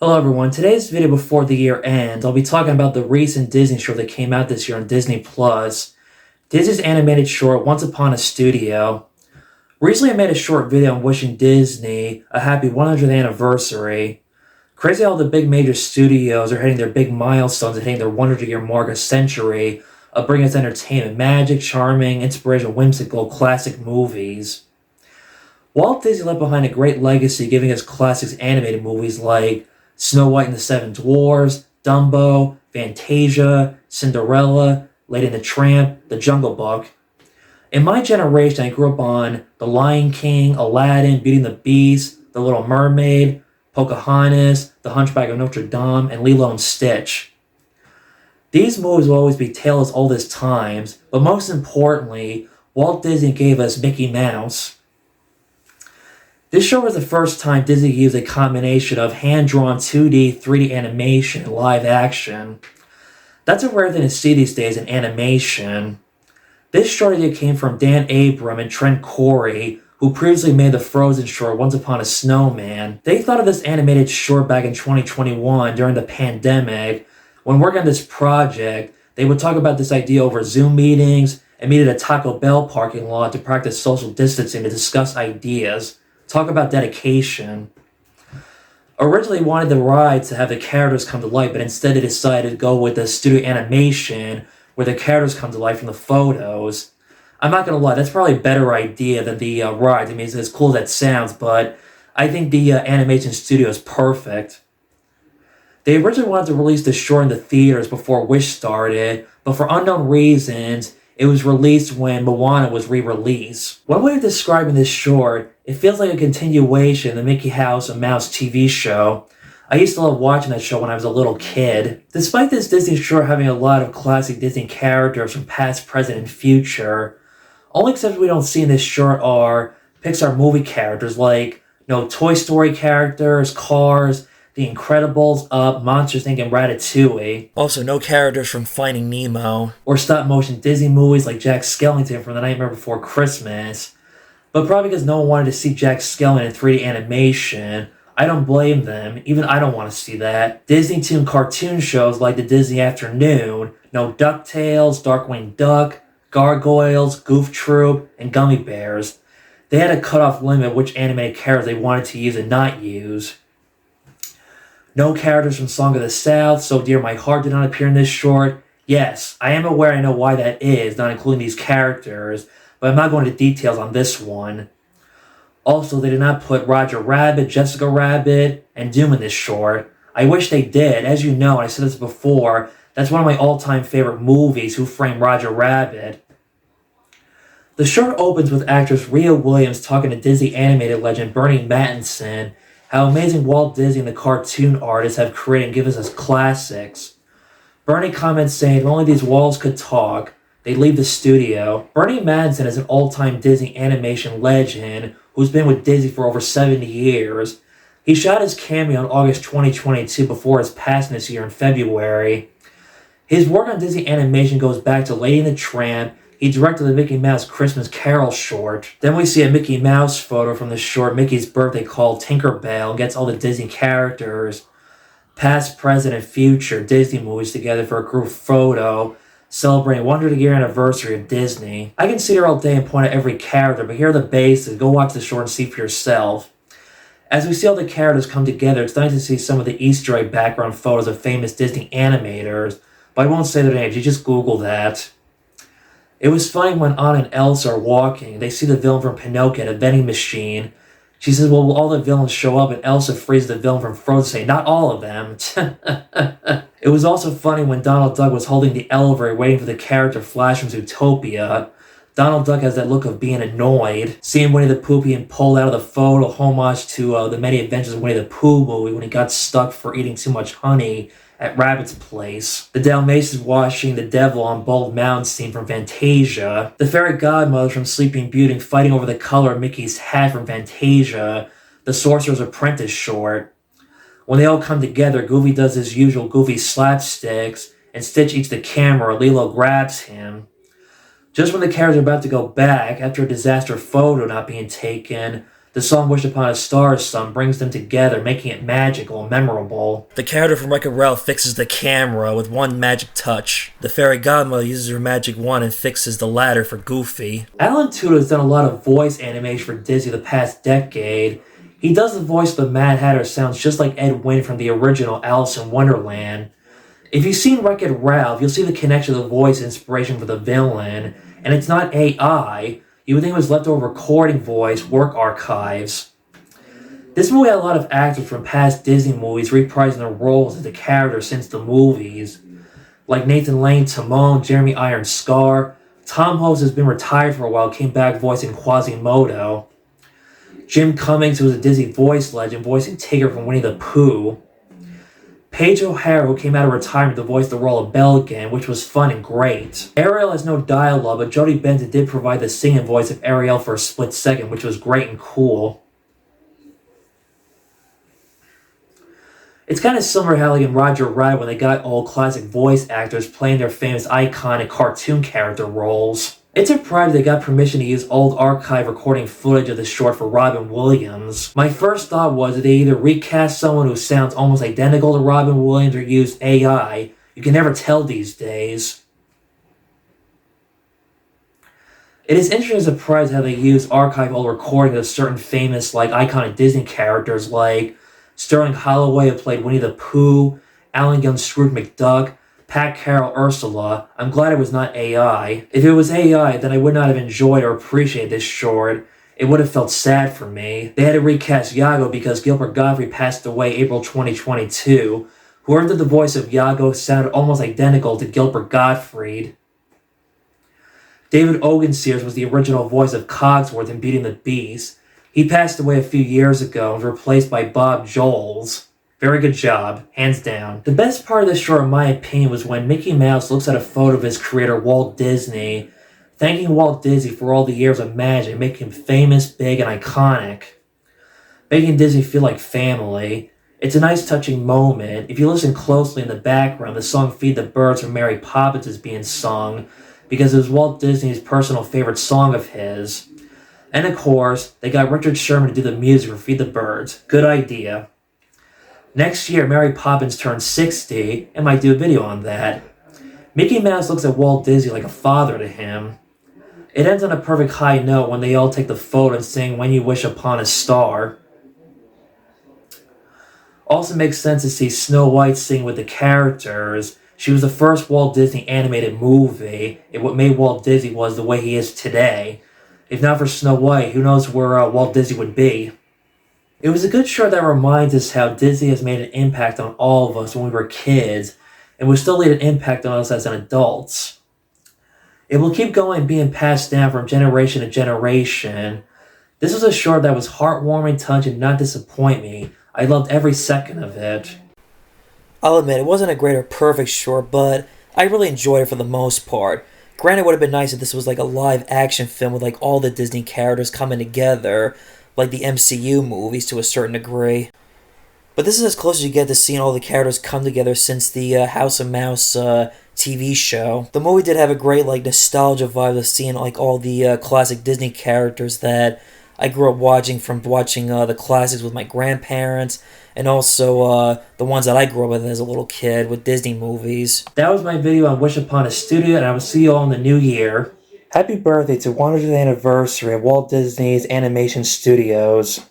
Hello everyone, today's video before the year ends, I'll be talking about the recent Disney short that came out this year on Disney+. Disney's animated short, Once Upon a Studio. Recently I made a short video on wishing Disney a happy 100th anniversary. Crazy how the big major studios are hitting their big milestones and hitting their 100-year mark a century of bringing us entertainment, magic, charming, inspirational, whimsical, classic movies. Walt Disney left behind a great legacy giving us classics animated movies like Snow White and the Seven Dwarfs, Dumbo, Fantasia, Cinderella, Lady and the Tramp, The Jungle Book. In my generation, I grew up on The Lion King, Aladdin, Beauty and the Beast, The Little Mermaid, Pocahontas, The Hunchback of Notre Dame, and Lilo and Stitch. These movies will always be tales old as times, but most importantly, Walt Disney gave us Mickey Mouse. This show was the first time Disney used a combination of hand-drawn 2D, 3D animation, and live action. That's a rare thing to see these days in animation. This short idea came from Dan Abram and Trent Corey, who previously made the Frozen short Once Upon a Snowman. They thought of this animated short back in 2021 during the pandemic. When working on this project, they would talk about this idea over Zoom meetings and meet at a Taco Bell parking lot to practice social distancing to discuss ideas. Talk about dedication. Originally wanted the ride to have the characters come to life, but instead they decided to go with the studio animation where the characters come to life from the photos. I'm not gonna lie, that's probably a better idea than the ride. I mean, it's as cool as that sounds, but I think the animation studio is perfect. They originally wanted to release the short in the theaters before Wish started, but for unknown reasons, it was released when Moana was re-released. One way of describing this short, it feels like a continuation of the Mickey House and Mouse TV show. I used to love watching that show when I was a little kid. Despite this Disney short having a lot of classic Disney characters from past, present, and future, only exceptions we don't see in this short are Pixar movie characters like Toy Story characters, Cars, The Incredibles, Up, Monsters Inc., and Ratatouille. Also, no characters from Finding Nemo. Or stop-motion Disney movies like Jack Skellington from The Nightmare Before Christmas. But probably because no one wanted to see Jack Skellington in 3D animation, I don't blame them. Even I don't want to see that. Disney-tuned cartoon shows like the Disney Afternoon, DuckTales, Darkwing Duck, Gargoyles, Goof Troop, and Gummy Bears. They had a cutoff limit which animated characters they wanted to use and not use. No characters from Song of the South, So Dear My Heart did not appear in this short. Yes, I am aware I know why that is, not including these characters, but I'm not going into details on this one. Also, they did not put Roger Rabbit, Jessica Rabbit, and Doom in this short. I wish they did. As you know, and I said this before, that's one of my all-time favorite movies, Who Framed Roger Rabbit. The short opens with actress Rhea Williams talking to Disney animated legend Bernie Mattinson how amazing Walt Disney and the cartoon artists have created and given us classics. Bernie comments saying if only these walls could talk, they'd leave the studio. Bernie Mattinson is an all-time Disney animation legend who's been with Disney for over 70 years. He shot his cameo in August 2022 before his passing this year in February. His work on Disney animation goes back to Lady and the Tramp. He directed the Mickey Mouse Christmas Carol short. Then we see a Mickey Mouse photo from the short Mickey's Birthday called Tinkerbell and gets all the Disney characters, past, present, and future Disney movies together for a group photo celebrating 100th year anniversary of Disney. I can sit here all day and point at every character, but here are the basics. Go watch the short and see for yourself. As we see all the characters come together, it's nice to see some of the Easter egg background photos of famous Disney animators, but I won't say their names, you just Google that. It was funny when Anna and Elsa are walking. They see the villain from Pinocchio at a vending machine. She says, well, will all the villains show up? And Elsa freezes the villain from Frozen, saying, not all of them. It was also funny when Donald Duck was holding the elevator waiting for the character Flash from Zootopia. Donald Duck has that look of being annoyed. Seeing Winnie the Pooh being pulled out of the photo, homage to the Many Adventures of Winnie the Pooh movie when he got stuck for eating too much honey at Rabbit's place. The Dalmatians watching the devil on Bald Mountain scene from Fantasia. The fairy godmother from Sleeping Beauty fighting over the color of Mickey's hat from Fantasia. The Sorcerer's Apprentice short. When they all come together, Goofy does his usual Goofy slapsticks, and Stitch eats the camera, Lilo grabs him. Just when the characters are about to go back, after a disaster photo not being taken, The song Wish Upon a Star's Son brings them together, making it magical and memorable. The character from Wreck-It Ralph fixes the camera with one magic touch. The fairy godmother uses her magic wand and fixes the ladder for Goofy. Alan Tudyk has done a lot of voice animation for Disney the past decade. He does the voice of the Mad Hatter sounds just like Ed Wynn from the original Alice in Wonderland. If you've seen Wreck-It Ralph, you'll see the connection of the voice inspiration for the villain, and it's not AI. You would think it was leftover recording voice, work archives. This movie had a lot of actors from past Disney movies reprising their roles as the characters since the movies, like Nathan Lane, Timon, Jeremy Irons Scar. Tom Hanks has been retired for a while, came back voicing Quasimodo. Jim Cummings, who was a Disney voice legend, voicing Tigger from Winnie the Pooh. Paige O'Hara, who came out of retirement to voice the role of Belle again, which was fun and great. Ariel has no dialogue, but Jodie Benson did provide the singing voice of Ariel for a split second, which was great and cool. It's kind of similar how like in Roger Rabbit when they got old classic voice actors playing their famous iconic cartoon character roles. It's a pride they got permission to use old archive recording footage of the short for Robin Williams. My first thought was that they either recast someone who sounds almost identical to Robin Williams or use AI. You can never tell these days. It is interesting and surprised how they use archive old recordings of certain famous, like iconic Disney characters like Sterling Holloway, who played Winnie the Pooh, Alan Young Scrooge McDuck, Pat Carroll Ursula. I'm glad it was not AI. If it was AI, then I would not have enjoyed or appreciated this short. It would have felt sad for me. They had to recast Iago because Gilbert Gottfried passed away April 2022. Whoever did the voice of Iago sounded almost identical to Gilbert Gottfried. David Ogensears was the original voice of Cogsworth in Beauty and the Beast. He passed away a few years ago and was replaced by Bob Joles. Very good job, hands down. The best part of this short, in my opinion, was when Mickey Mouse looks at a photo of his creator, Walt Disney, thanking Walt Disney for all the years of magic, making him famous, big, and iconic. Making Disney feel like family. It's a nice touching moment. If you listen closely in the background, the song Feed the Birds from Mary Poppins is being sung because it was Walt Disney's personal favorite song of his. And of course, they got Richard Sherman to do the music for Feed the Birds. Good idea. Next year, Mary Poppins turns 60, and might do a video on that. Mickey Mouse looks at Walt Disney like a father to him. It ends on a perfect high note when they all take the photo and sing When You Wish Upon a Star. Also makes sense to see Snow White sing with the characters. She was the first Walt Disney animated movie, and what made Walt Disney was the way he is today. If not for Snow White, who knows where Walt Disney would be. It was a good short that reminds us how Disney has made an impact on all of us when we were kids, and will still leave an impact on us as an adults. It will keep going and being passed down from generation to generation. This was a short that was heartwarming, touching, and not disappoint me. I loved every second of it. I'll admit, it wasn't a great or perfect short, but I really enjoyed it for the most part. Granted, it would have been nice if this was like a live action film with like all the Disney characters coming together, like the MCU movies to a certain degree. But this is as close as you get to seeing all the characters come together since the House of Mouse TV show. The movie did have a great like nostalgia vibe of seeing like all the classic Disney characters that I grew up watching from watching the classics with my grandparents, and also the ones that I grew up with as a little kid with Disney movies. That was my video on Wish Upon a Studio, and I will see you all in the new year. Happy birthday to 100th anniversary of Walt Disney's Animation Studios.